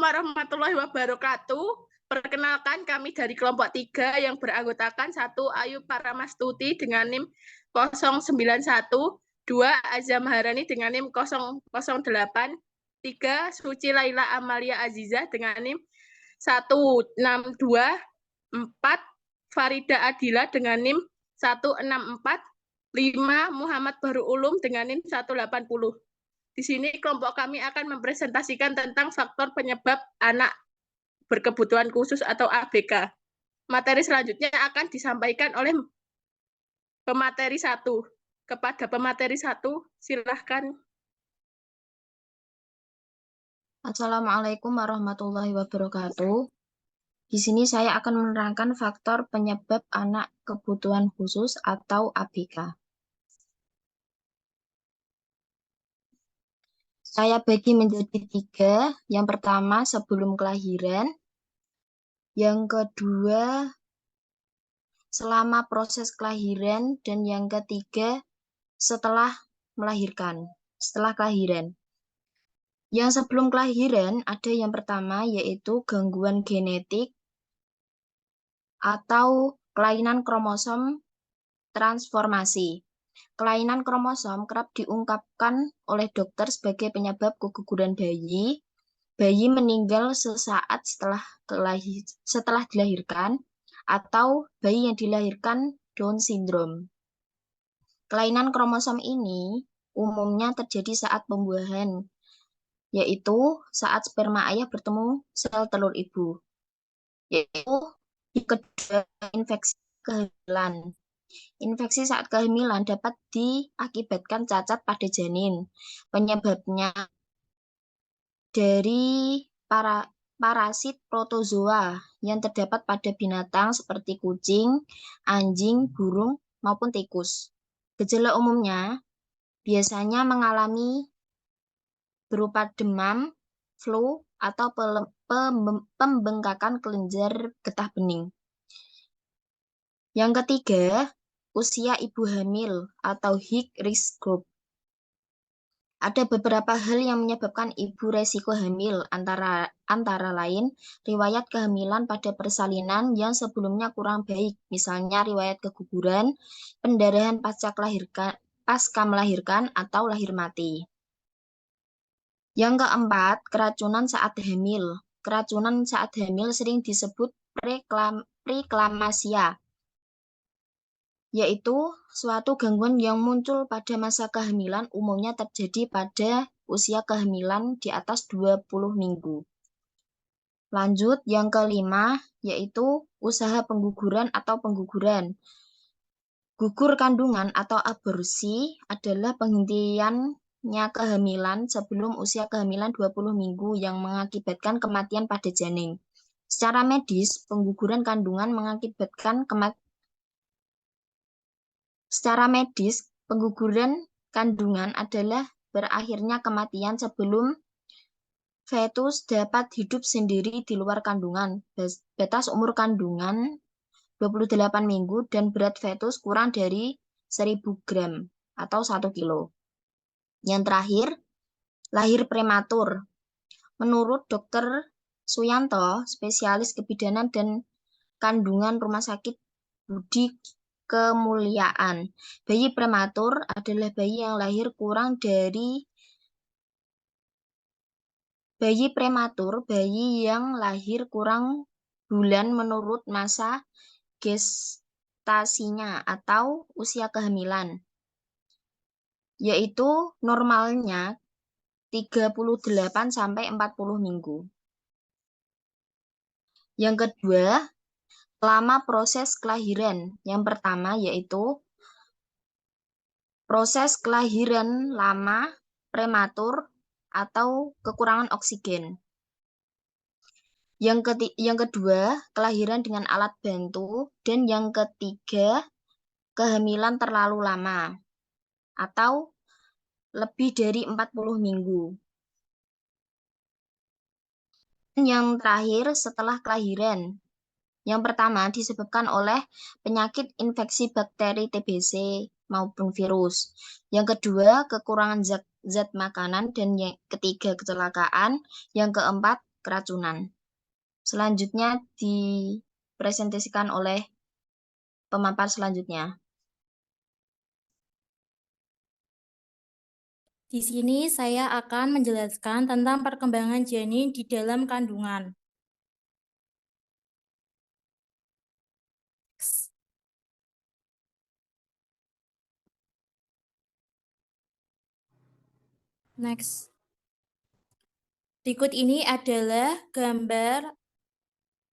warahmatullahi wabarakatuh. Perkenalkan kami dari kelompok 3 yang beranggotakan 1 Ayu Paramastuti dengan NIM 091, 2 Azam Maharani dengan NIM 008, 3 Suci Laila Amalia Aziza dengan NIM 162, 4 Farida Adila dengan NIM 164, 5 Muhammad Baru Ulum dengan NIM 180. Di sini kelompok kami akan mempresentasikan tentang faktor penyebab anak berkebutuhan khusus atau ABK. Materi selanjutnya akan disampaikan oleh pemateri 1. Kepada pemateri 1, silahkan. Assalamualaikum warahmatullahi wabarakatuh. Di sini saya akan menerangkan faktor penyebab anak kebutuhan khusus atau ABK. Saya bagi menjadi 3. Yang pertama sebelum kelahiran. Yang kedua selama proses kelahiran. Dan yang ketiga setelah melahirkan, setelah kelahiran. Yang sebelum kelahiran ada yang pertama yaitu gangguan genetik atau kelainan kromosom transformasi. Kelainan kromosom kerap diungkapkan oleh dokter sebagai penyebab keguguran bayi. Bayi meninggal sesaat setelah dilahirkan, atau bayi yang dilahirkan Down syndrome. Kelainan kromosom ini umumnya terjadi saat pembuahan, yaitu saat sperma ayah bertemu sel telur ibu. Yaitu kedua, infeksi kehamilan. Infeksi saat kehamilan dapat diakibatkan cacat pada janin. Penyebabnya dari parasit protozoa yang terdapat pada binatang seperti kucing, anjing, burung, maupun tikus. Gejala umumnya biasanya mengalami berupa demam, flu, atau pembengkakan kelenjar getah bening. Yang ketiga, usia ibu hamil atau high risk group. Ada beberapa hal yang menyebabkan ibu resiko hamil, antara lain riwayat kehamilan pada persalinan yang sebelumnya kurang baik, misalnya riwayat keguguran, pendarahan pasca melahirkan, atau lahir mati. Yang keempat, keracunan saat hamil. Keracunan saat hamil sering disebut preeklampsia, yaitu suatu gangguan yang muncul pada masa kehamilan, umumnya terjadi pada usia kehamilan di atas 20 minggu. Lanjut, yang kelima, yaitu usaha pengguguran atau pengguguran. Gugur kandungan atau aborsi adalah penghentiannya kehamilan sebelum usia kehamilan 20 minggu yang mengakibatkan kematian pada janin. Secara medis, pengguguran kandungan mengakibatkan Secara medis, pengguguran kandungan adalah berakhirnya kematian sebelum fetus dapat hidup sendiri di luar kandungan. Batas umur kandungan 28 minggu dan berat fetus kurang dari 1000 gram atau 1 kilo. Yang terakhir, lahir prematur. Menurut Dr. Suyanto, spesialis kebidanan dan kandungan Rumah Sakit Budi Kemuliaan, bayi prematur adalah bayi yang lahir kurang bulan menurut masa gestasinya atau usia kehamilan, yaitu normalnya 38 sampai 40 minggu. Yang kedua, selama proses kelahiran. Yang pertama yaitu proses kelahiran lama, prematur, atau kekurangan oksigen. Yang kedua, kelahiran dengan alat bantu. Dan yang ketiga, kehamilan terlalu lama atau lebih dari 40 minggu. Yang terakhir, setelah kelahiran. Yang pertama disebabkan oleh penyakit infeksi bakteri TBC maupun virus. Yang kedua, kekurangan zat makanan. Dan yang ketiga, kecelakaan. Yang keempat, keracunan. Selanjutnya dipresentasikan oleh pemaparan selanjutnya. Di sini saya akan menjelaskan tentang perkembangan janin di dalam kandungan. Next. Berikut ini adalah gambar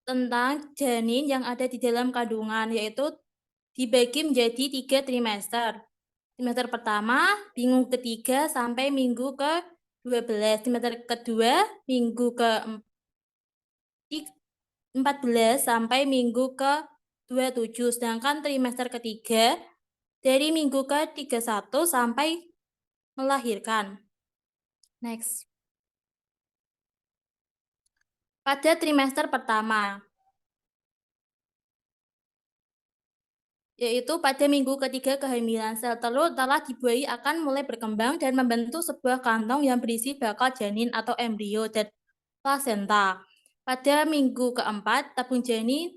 tentang janin yang ada di dalam kandungan, yaitu dibagi menjadi 3 trimester. Trimester pertama, minggu ketiga sampai minggu ke-12. Trimester kedua, minggu ke-14 sampai minggu ke-27. Sedangkan trimester ketiga, dari minggu ke-31 sampai melahirkan. Next. Pada trimester pertama, yaitu pada minggu ketiga kehamilan, sel telur telah dibuahi akan mulai berkembang dan membentuk sebuah kantong yang berisi bakal janin atau embrio dan plasenta. Pada minggu keempat, tabung janin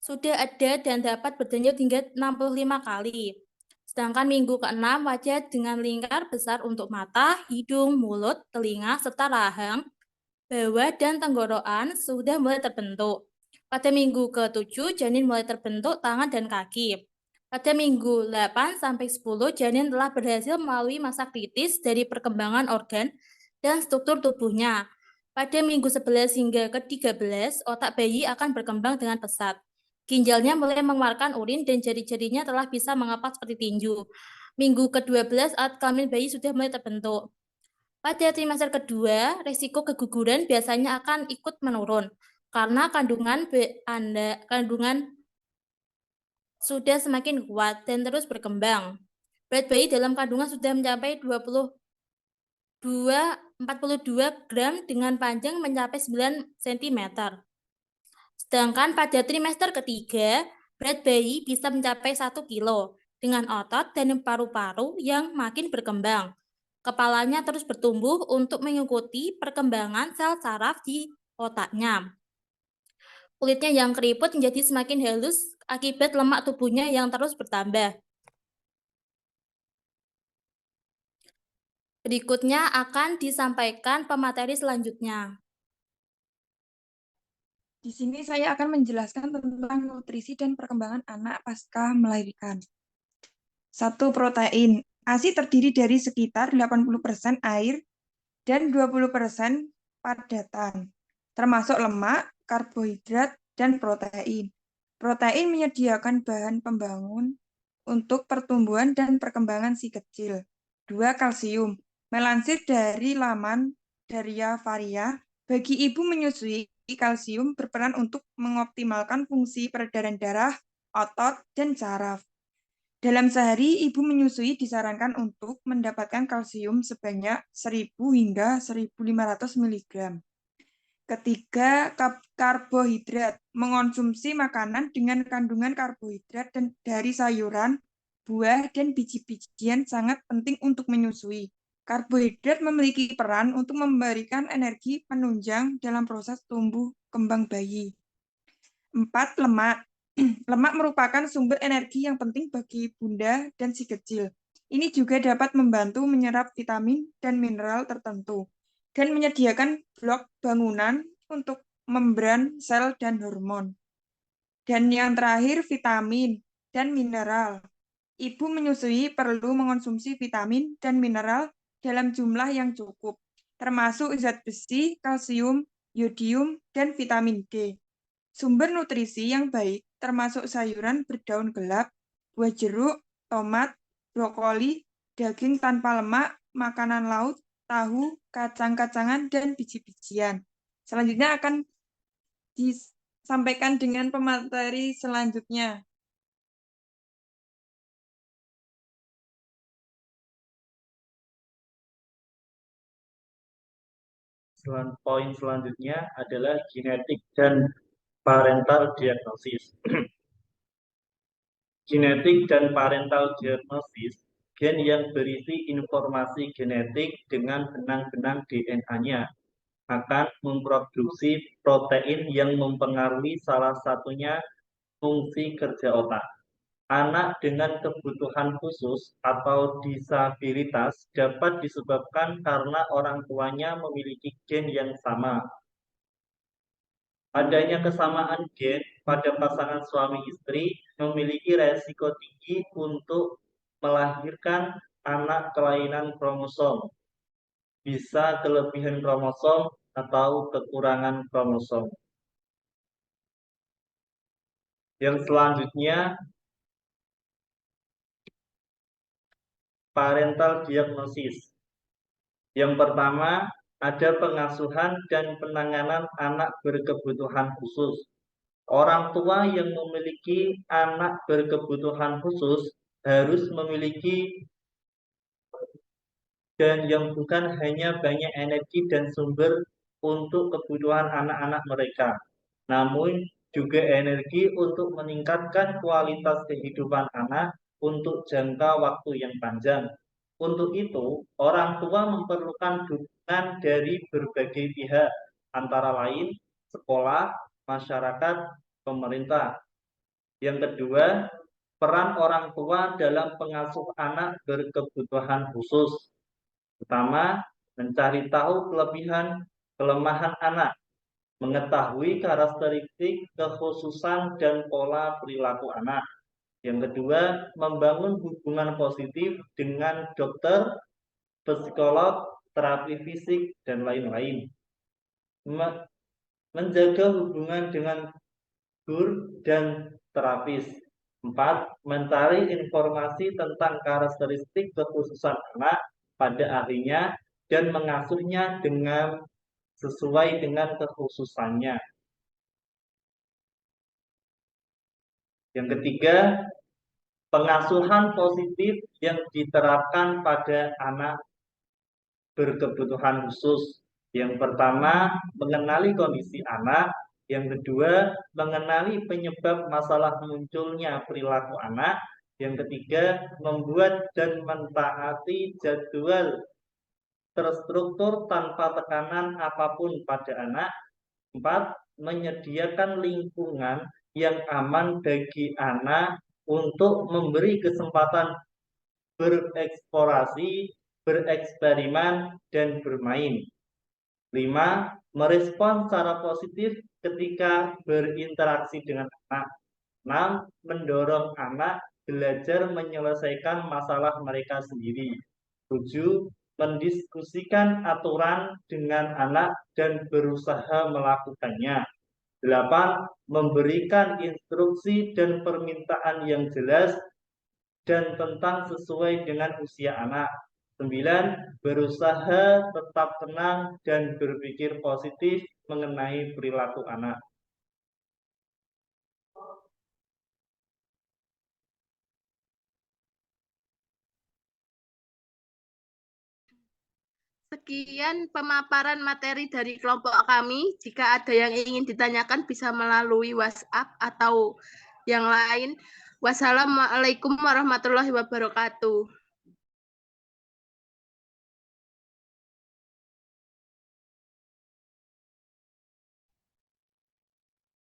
sudah ada dan dapat berdenyut hingga 65 kali. Sedangkan minggu ke-6, wajah dengan lingkar besar untuk mata, hidung, mulut, telinga, serta rahang, bawah, dan tenggorokan sudah mulai terbentuk. Pada minggu ke-7, janin mulai terbentuk tangan dan kaki. Pada minggu 8 sampai 10, janin telah berhasil melalui masa kritis dari perkembangan organ dan struktur tubuhnya. Pada minggu 11 hingga ke-13, otak bayi akan berkembang dengan pesat. Ginjalnya mulai mengeluarkan urin dan jari-jarinya telah bisa mengepak seperti tinju. Minggu ke-12, alat kelamin bayi sudah mulai terbentuk. Pada trimester kedua, risiko keguguran biasanya akan ikut menurun karena kandungan sudah semakin kuat dan terus berkembang. Berat bayi dalam kandungan sudah mencapai 42 gram dengan panjang mencapai 9 cm. Sedangkan pada trimester ketiga, berat bayi bisa mencapai 1 kilo dengan otot dan paru-paru yang makin berkembang. Kepalanya terus bertumbuh untuk mengikuti perkembangan sel saraf di otaknya. Kulitnya yang keriput menjadi semakin halus akibat lemak tubuhnya yang terus bertambah. Berikutnya akan disampaikan pemateri selanjutnya. Di sini saya akan menjelaskan tentang nutrisi dan perkembangan anak pasca melahirkan. 1. Protein. ASI terdiri dari sekitar 80% air dan 20% padatan, termasuk lemak, karbohidrat, dan protein. Protein menyediakan bahan pembangun untuk pertumbuhan dan perkembangan si kecil. 2. Kalsium. Melansir dari laman Daria Varia, bagi ibu menyusui, kalsium berperan untuk mengoptimalkan fungsi peredaran darah, otot, dan saraf. Dalam sehari, ibu menyusui disarankan untuk mendapatkan kalsium sebanyak 1000 hingga 1500 mg. Ketiga, karbohidrat. Mengonsumsi makanan dengan kandungan karbohidrat dan dari sayuran, buah, dan biji-bijian sangat penting untuk menyusui. Karbohidrat memiliki peran untuk memberikan energi penunjang dalam proses tumbuh kembang bayi. 4. Lemak. Lemak merupakan sumber energi yang penting bagi bunda dan si kecil. Ini juga dapat membantu menyerap vitamin dan mineral tertentu dan menyediakan blok bangunan untuk membran sel dan hormon. Dan yang terakhir, vitamin dan mineral. Ibu menyusui perlu mengonsumsi vitamin dan mineral dalam jumlah yang cukup, termasuk zat besi, kalsium, yodium, dan vitamin D. Sumber nutrisi yang baik termasuk sayuran berdaun gelap, buah jeruk, tomat, brokoli, daging tanpa lemak, makanan laut, tahu, kacang-kacangan, dan biji-bijian. Selanjutnya akan disampaikan dengan pemateri selanjutnya. Poin selanjutnya adalah genetik dan parental diagnosis. Genetik dan parental diagnosis, gen yang berisi informasi genetik dengan benang-benang DNA-nya akan memproduksi protein yang mempengaruhi salah satunya fungsi kerja otak. Anak dengan kebutuhan khusus atau disabilitas dapat disebabkan karena orang tuanya memiliki gen yang sama. Adanya kesamaan gen pada pasangan suami istri memiliki resiko tinggi untuk melahirkan anak kelainan kromosom. Bisa kelebihan kromosom atau kekurangan kromosom. Yang selanjutnya, parental diagnosis. Yang pertama, ada pengasuhan dan penanganan anak berkebutuhan khusus. Orang tua yang memiliki anak berkebutuhan khusus harus memiliki dan yang bukan hanya banyak energi dan sumber untuk kebutuhan anak-anak mereka, namun juga energi untuk meningkatkan kualitas kehidupan anak untuk jangka waktu yang panjang. Untuk itu, orang tua memerlukan dukungan dari berbagai pihak, antara lain sekolah, masyarakat, pemerintah. Yang kedua, peran orang tua dalam pengasuh anak berkebutuhan khusus. Pertama, mencari tahu kelebihan, kelemahan anak, mengetahui karakteristik, kekhususan, dan pola perilaku anak. Yang kedua, membangun hubungan positif dengan dokter, psikolog, terapi fisik, dan lain-lain. Menjaga hubungan dengan guru dan terapis. 4. Mencari informasi tentang karakteristik kekhususan anak pada ahlinya dan mengasuhnya dengan sesuai dengan kekhususannya. Yang ketiga, pengasuhan positif yang diterapkan pada anak berkebutuhan khusus. Yang pertama, mengenali kondisi anak. Yang kedua, mengenali penyebab masalah munculnya perilaku anak. Yang ketiga, membuat dan mentaati jadwal terstruktur tanpa tekanan apapun pada anak. 4. Menyediakan lingkungan yang aman bagi anak untuk memberi kesempatan bereksplorasi, bereksperimen, dan bermain. 5. Merespon secara positif ketika berinteraksi dengan anak. 6. Mendorong anak belajar menyelesaikan masalah mereka sendiri. 7. Mendiskusikan aturan dengan anak dan berusaha melakukannya. 8. Memberikan instruksi dan permintaan yang jelas dan tentang sesuai dengan usia anak. 9. Berusaha tetap tenang dan berpikir positif mengenai perilaku anak. Sekian pemaparan materi dari kelompok kami. Jika ada yang ingin ditanyakan bisa melalui WhatsApp atau yang lain. Wassalamualaikum warahmatullahi wabarakatuh.